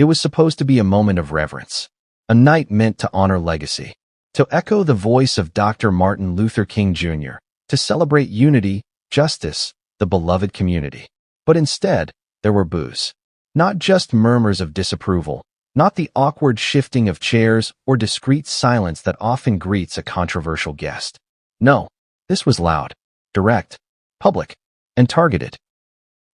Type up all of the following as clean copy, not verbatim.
It was supposed to be a moment of reverence, a night meant to honor legacy, to echo the voice of Dr. Martin Luther King Jr., to celebrate unity, justice, the beloved community. But instead, there were boos. Not just murmurs of disapproval, not the awkward shifting of chairs or discreet silence that often greets a controversial guest. No, this was loud, direct, public, and targeted.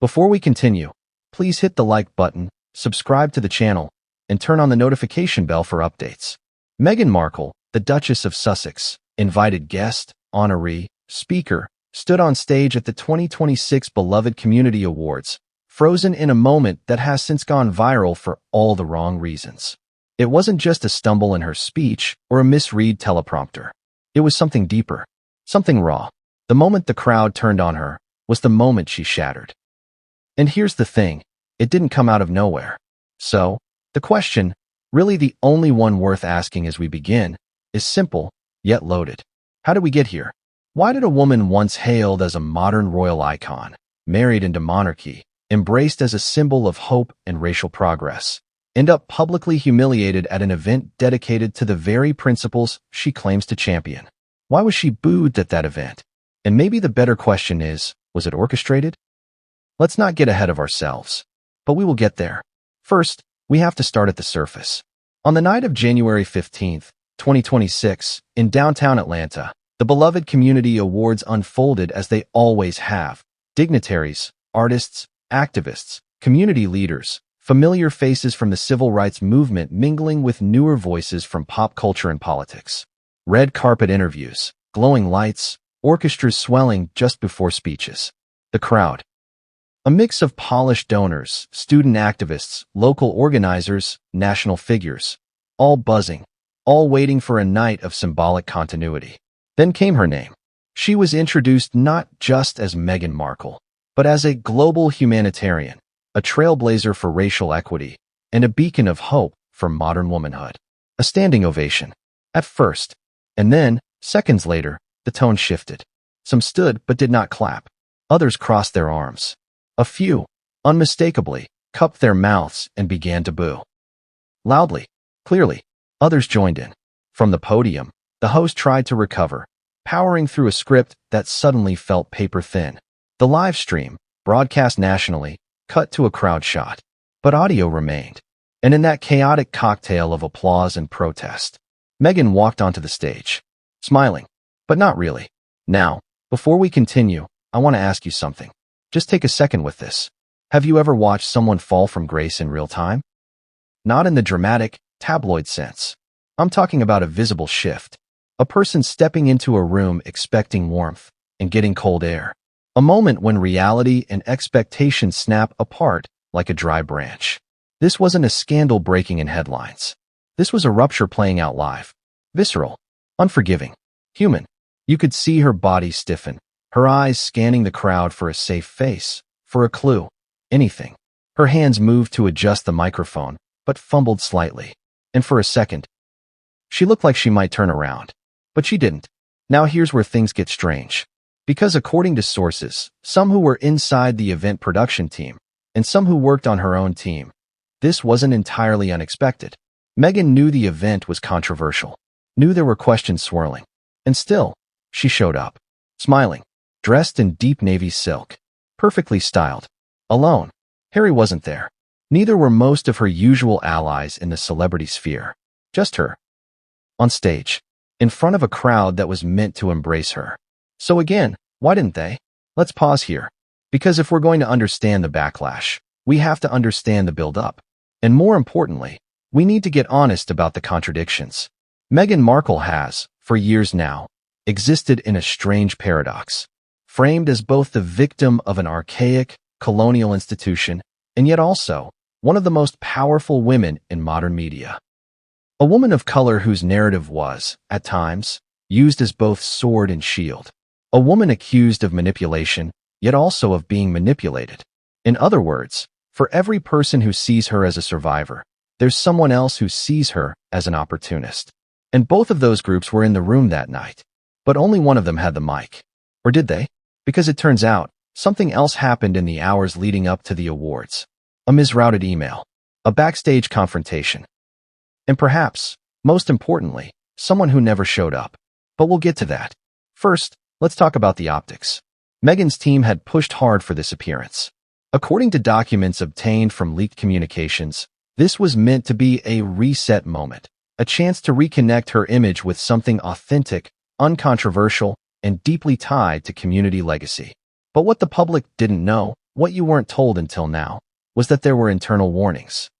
Before we continue, please hit the like button, subscribe to the channel, and turn on the notification bell for updates. Meghan Markle, the Duchess of Sussex, invited guest, honoree, speaker, stood on stage at the 2026 Beloved Community Awards, frozen in a moment that has since gone viral for all the wrong reasons. It wasn't just a stumble in her speech or a misread teleprompter. It was something deeper, something raw. The moment the crowd turned on her was the moment she shattered. And here's the thing, it didn't come out of nowhere. So, the question, really the only one worth asking as we begin, is simple, yet loaded. How did we get here? Why did a woman once hailed as a modern royal icon, married into monarchy, embraced as a symbol of hope and racial progress, end up publicly humiliated at an event dedicated to the very principles she claims to champion? Why was she booed at that event? And maybe the better question is, was it orchestrated? Let's not get ahead of ourselves, but we will get there. First, we have to start at the surface. On the night of January 15th, 2026, in downtown Atlanta, the Beloved Community Awards unfolded as they always have. Dignitaries, artists, activists, community leaders, familiar faces from the civil rights movement mingling with newer voices from pop culture and politics. Red carpet interviews, glowing lights, orchestras swelling just before speeches. The crowd. A mix of polished donors, student activists, local organizers, national figures, all buzzing, all waiting for a night of symbolic continuity. Then came her name. She was introduced not just as Meghan Markle, but as a global humanitarian, a trailblazer for racial equity, and a beacon of hope for modern womanhood. A standing ovation. At first. And then, seconds later, the tone shifted. Some stood but did not clap. Others crossed their arms. A few, unmistakably, cupped their mouths and began to boo. Loudly, clearly, others joined in. From the podium, the host tried to recover, powering through a script that suddenly felt paper-thin. The live stream, broadcast nationally, cut to a crowd shot. But audio remained. And in that chaotic cocktail of applause and protest, Meghan walked onto the stage, smiling, but not really. Now, before we continue, I want to ask you something. Just take a second with this. Have you ever watched someone fall from grace in real time? Not in the dramatic, tabloid sense. I'm talking about a visible shift. A person stepping into a room expecting warmth and getting cold air. A moment when reality and expectation snap apart like a dry branch. This wasn't a scandal breaking in headlines. This was a rupture playing out live. Visceral. Unforgiving. Human. You could see her body stiffen, her eyes scanning the crowd for a safe face, for a clue, anything. Her hands moved to adjust the microphone, but fumbled slightly. And for a second, she looked like she might turn around. But she didn't. Now here's where things get strange. Because according to sources, some who were inside the event production team, and some who worked on her own team, this wasn't entirely unexpected. Meghan knew the event was controversial, knew there were questions swirling. And still, she showed up, smiling, dressed in deep navy silk, perfectly styled. Alone. Harry wasn't there. Neither were most of her usual allies in the celebrity sphere. Just her. On stage. In front of a crowd that was meant to embrace her. So again, why didn't they? Let's pause here. Because if we're going to understand the backlash, we have to understand the build-up. And more importantly, we need to get honest about the contradictions. Meghan Markle has, for years now, existed in a strange paradox. Framed as both the victim of an archaic, colonial institution, and yet also one of the most powerful women in modern media. A woman of color whose narrative was, at times, used as both sword and shield. A woman accused of manipulation, yet also of being manipulated. In other words, for every person who sees her as a survivor, there's someone else who sees her as an opportunist. And both of those groups were in the room that night. But only one of them had the mic. Or did they? Because it turns out, something else happened in the hours leading up to the awards. A misrouted email. a backstage confrontation, and perhaps, most importantly, someone who never showed up. But we'll get to that. First, let's talk about the optics. Meghan's team had pushed hard for this appearance. According to documents obtained from leaked communications, this was meant to be a reset moment, a chance to reconnect her image with something authentic, uncontroversial, and deeply tied to community legacy. But what the public didn't know, what you weren't told until now, was that there were internal warnings.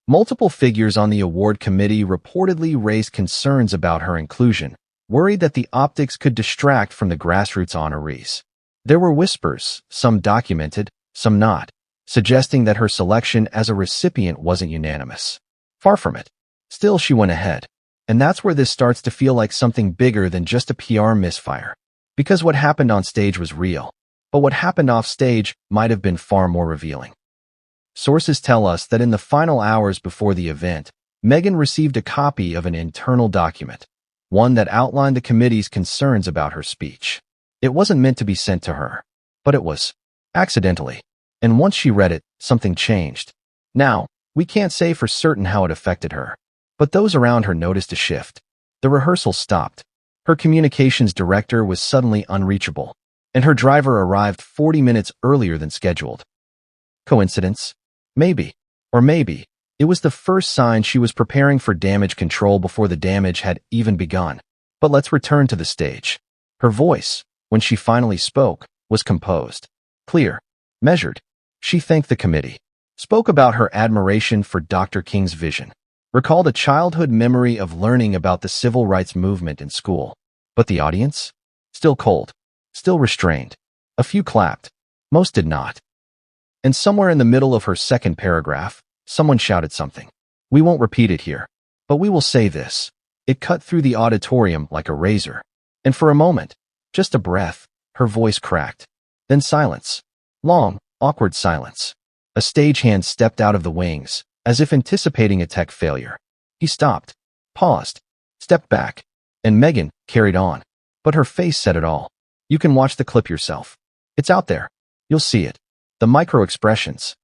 Multiple figures on the award committee reportedly raised concerns about her inclusion, worried that the optics could distract from the grassroots honorees. There were whispers, some documented, some not, suggesting that her selection as a recipient wasn't unanimous. Far from it. Still, she went ahead. And that's where this starts to feel like something bigger than just a PR misfire. Because what happened on stage was real, but what happened off stage might have been far more revealing. Sources tell us that in the final hours before the event, Meghan received a copy of an internal document, one that outlined the committee's concerns about her speech. It wasn't meant to be sent to her, but it was, accidentally. And once she read it, something changed. Now, we can't say for certain how it affected her, but those around her noticed a shift. The rehearsal stopped. Her communications director was suddenly unreachable, and her driver arrived 40 minutes earlier than scheduled. Coincidence? Maybe. Or maybe it was the first sign she was preparing for damage control before the damage had even begun. But let's return to the stage. Her voice, when she finally spoke, was composed, clear, measured. She thanked the committee, spoke about her admiration for Dr. King's vision, recalled a childhood memory of learning about the civil rights movement in school. But the audience? Still cold, still restrained. A few clapped, most did not. And somewhere in the middle of her second paragraph, someone shouted something. We won't repeat it here, but we will say this. It cut through the auditorium like a razor. And for a moment, just a breath, her voice cracked. Then silence. Long, awkward silence. A stagehand stepped out of the wings, as if anticipating a tech failure. He stopped, paused, stepped back, and Meghan carried on. But her face said it all. You can watch the clip yourself. It's out there. You'll see it. The micro-expressions.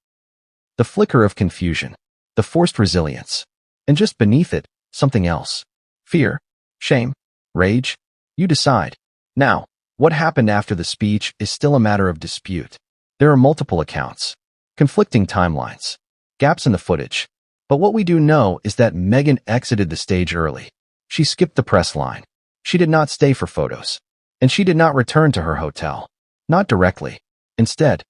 The flicker of confusion. The forced resilience. And just beneath it, something else. Fear. Shame. Rage. You decide. Now, what happened after the speech is still a matter of dispute. There are multiple accounts. Conflicting timelines. Gaps in the footage. But what we do know is that Meghan exited the stage early. She skipped the press line. She did not stay for photos. And she did not return to her hotel. Not directly. Instead,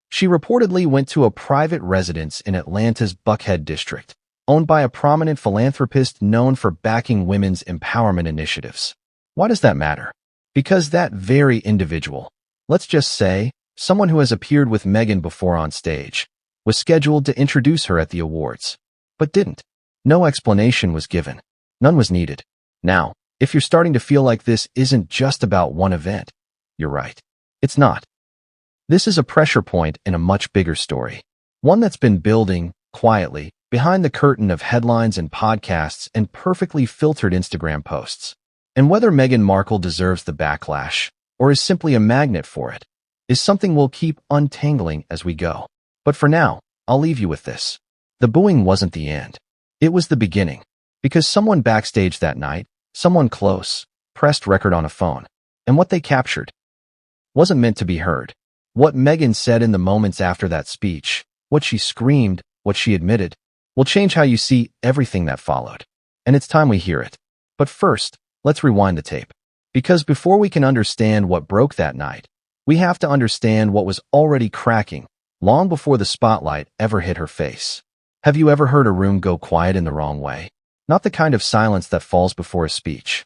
she reportedly went to a private residence in Atlanta's Buckhead district, owned by a prominent philanthropist known for backing women's empowerment initiatives. Why does that matter? Because that very individual, let's just say, someone who has appeared with Meghan before on stage, was scheduled to introduce her at the awards, but didn't. No explanation was given. None was needed. Now, if you're starting to feel like this isn't just about one event, you're right. It's not. This is a pressure point in a much bigger story. One that's been building, quietly, behind the curtain of headlines and podcasts and perfectly filtered Instagram posts. And whether Meghan Markle deserves the backlash, or is simply a magnet for it, is something we'll keep untangling as we go. But for now, I'll leave you with this. The booing wasn't the end. It was the beginning. Because someone backstage that night, someone close, pressed record on a phone. And what they captured wasn't meant to be heard. What Meghan said in the moments after that speech, what she screamed, what she admitted, will change how you see everything that followed. And it's time we hear it. But first, let's rewind the tape. Because before we can understand what broke that night, we have to understand what was already cracking long before the spotlight ever hit her face. Have you ever heard a room go quiet in the wrong way? Not the kind of silence that falls before a speech.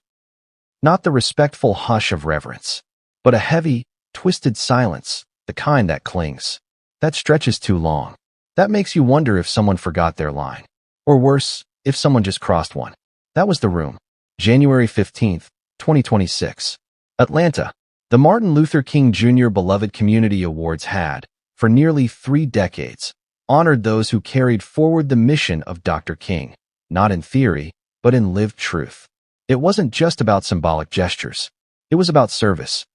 Not the respectful hush of reverence, but a heavy, twisted silence, the kind that clings, that stretches too long. That makes you wonder if someone forgot their line. Or worse, if someone just crossed one. That was the room. January 15th, 2026. Atlanta. The Martin Luther King Jr. Beloved Community Awards had, for nearly 3 decades, honored those who carried forward the mission of Dr. King, not in theory, but in lived truth. It wasn't just about symbolic gestures. It was about service.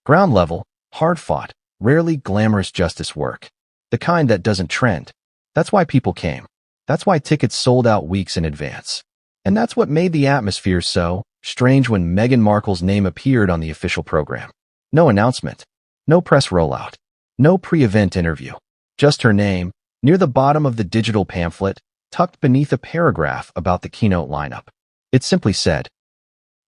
Ground level, hard-fought, rarely glamorous justice work. The kind that doesn't trend. That's why people came. That's why tickets sold out weeks in advance. And that's what made the atmosphere so strange when Meghan Markle's name appeared on the official program. No announcement, no press rollout, no pre-event interview. Just her name, near the bottom of the digital pamphlet, tucked beneath a paragraph about the keynote lineup. It simply said,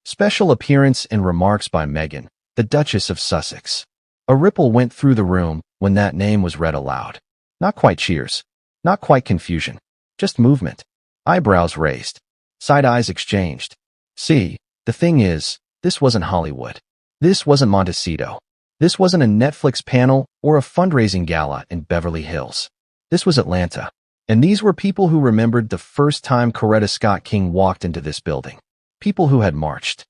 "Special appearance and remarks by Meghan, the Duchess of Sussex." A ripple went through the room when that name was read aloud. Not quite cheers, not quite confusion, just movement. Eyebrows raised, side eyes exchanged. See, the thing is, this wasn't Hollywood. This wasn't Montecito. This wasn't a Netflix panel or a fundraising gala in Beverly Hills. This was Atlanta. And these were people who remembered the first time Coretta Scott King walked into this building. People who had marched.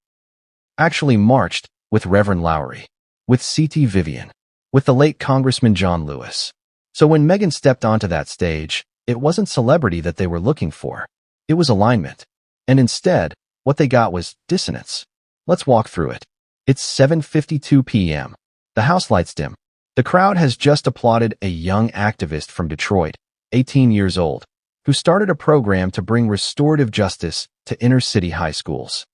Actually marched with Reverend Lowry, with C.T. Vivian, with the late Congressman John Lewis. So when Meghan stepped onto that stage, it wasn't celebrity that they were looking for. It was alignment. And instead, what they got was dissonance. Let's walk through it. It's 7:52 p.m. The house lights dim. The crowd has just applauded a young activist from Detroit, 18 years old, who started a program to bring restorative justice to inner-city high schools.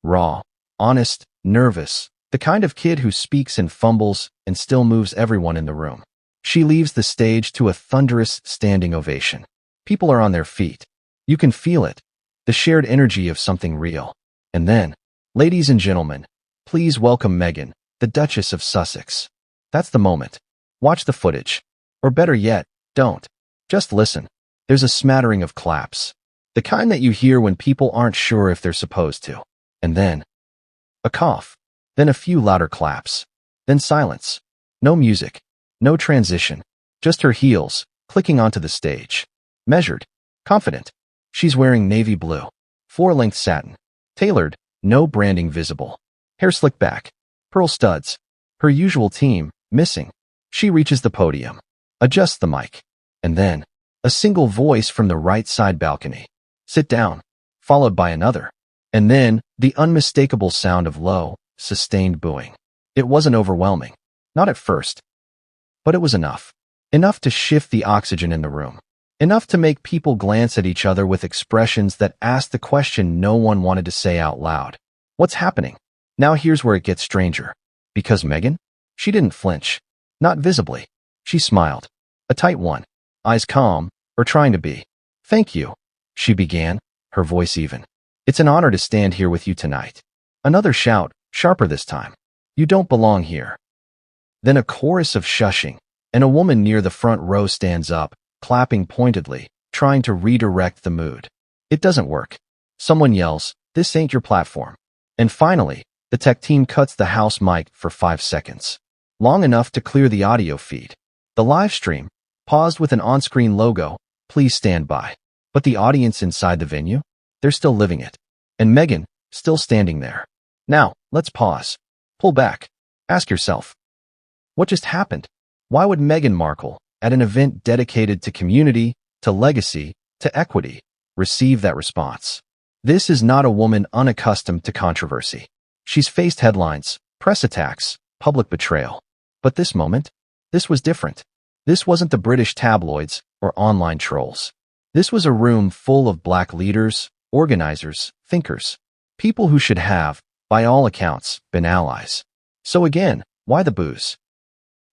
Raw, honest, nervous, the kind of kid who speaks and fumbles and still moves everyone in the room. She leaves the stage to a thunderous standing ovation. People are on their feet. You can feel it, the shared energy of something real. And then, ladies and gentlemen, please welcome Meghan, the Duchess of Sussex. That's the moment. Watch the footage. Or better yet, don't. Just listen. There's a smattering of claps. The kind that you hear when people aren't sure if they're supposed to. And then, a cough. Then a few louder claps. Then silence. No music. No transition. Just her heels, clicking onto the stage. Measured. Confident. She's wearing navy blue. Floor-length satin. Tailored. No branding visible. Hair slicked back. Pearl studs. Her usual team, missing. She reaches the podium. Adjusts the mic. And then, a single voice from the right side balcony. "Sit down." Followed by another. And then, the unmistakable sound of low, sustained booing. It wasn't overwhelming. Not at first. But it was enough. Enough to shift the oxygen in the room. Enough to make people glance at each other with expressions that asked the question no one wanted to say out loud. What's happening? Now here's where it gets stranger. Because Meghan? She didn't flinch. Not visibly. She smiled. A tight one. Eyes calm, or trying to be. "Thank you," she began, her voice even. "It's an honor to stand here with you tonight." Another shout, sharper this time. "You don't belong here." Then a chorus of shushing, and a woman near the front row stands up, clapping pointedly, trying to redirect the mood. It doesn't work. Someone yells, "This ain't your platform." And finally, the tech team cuts the house mic for 5 seconds. Long enough to clear the audio feed. The live stream, paused with an on-screen logo, "Please stand by." But the audience inside the venue? They're still living it. And Meghan, still standing there. Now, let's pause. Pull back. Ask yourself, what just happened? Why would Meghan Markle, at an event dedicated to community, to legacy, to equity, receive that response? This is not a woman unaccustomed to controversy. She's faced headlines, press attacks, public betrayal. But this moment? This was different. This wasn't the British tabloids or online trolls. This was a room full of Black leaders, organizers, thinkers, people who should have, by all accounts, been allies. So again, why the booze?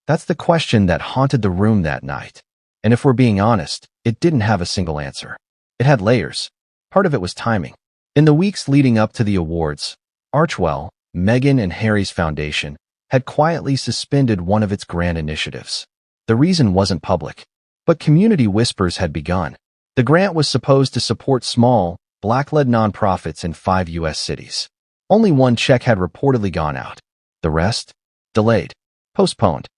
That's the question that haunted the room that night. And if we're being honest, it didn't have a single answer. It had layers. Part of it was timing. In the weeks leading up to the awards, Archewell, Meghan and Harry's foundation, had quietly suspended one of its grand initiatives. The reason wasn't public, but community whispers had begun. The grant was supposed to support small, Black-led nonprofits in 5 U.S. cities. Only one check had reportedly gone out. The rest? Delayed. Postponed.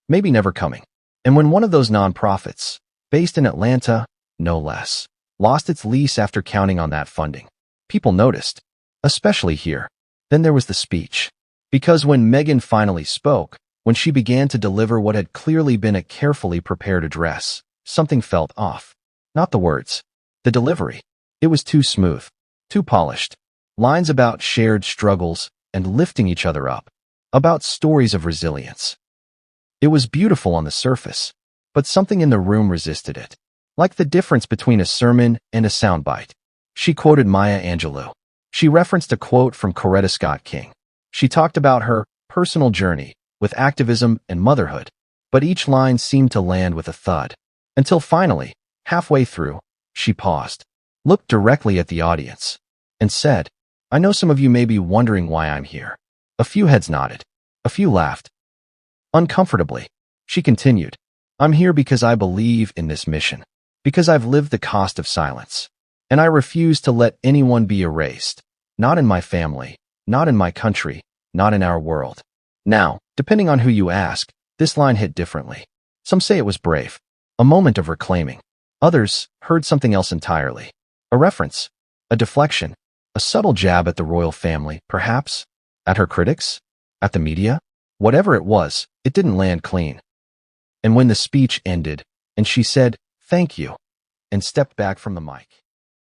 Maybe never coming. And when one of those nonprofits, based in Atlanta, no less, lost its lease after counting on that funding, people noticed, especially here. Then there was the speech. Because when Meghan finally spoke, when she began to deliver what had clearly been a carefully prepared address, something felt off. Not the words. The delivery. It was too smooth. Too polished. Lines about shared struggles and lifting each other up. About stories of resilience. It was beautiful on the surface, but something in the room resisted it. like the difference between a sermon and a soundbite. She quoted Maya Angelou. She referenced a quote from Coretta Scott King. She talked about her personal journey with activism and motherhood, but each line seemed to land with a thud. Until finally, halfway through, she paused, looked directly at the audience, and said, "I know some of you may be wondering why I'm here." A few heads nodded. A few laughed. Uncomfortably, she continued, "I'm here because I believe in this mission, because I've lived the cost of silence, and I refuse to let anyone be erased, not in my family, not in my country, not in our world." Now, depending on who you ask, this line hit differently. Some say it was brave, a moment of reclaiming. Others heard something else entirely. A reference, a deflection, a subtle jab at the royal family, perhaps, at her critics, at the media. Whatever it was, it didn't land clean. And when the speech ended, and she said, "Thank you," and stepped back from the mic,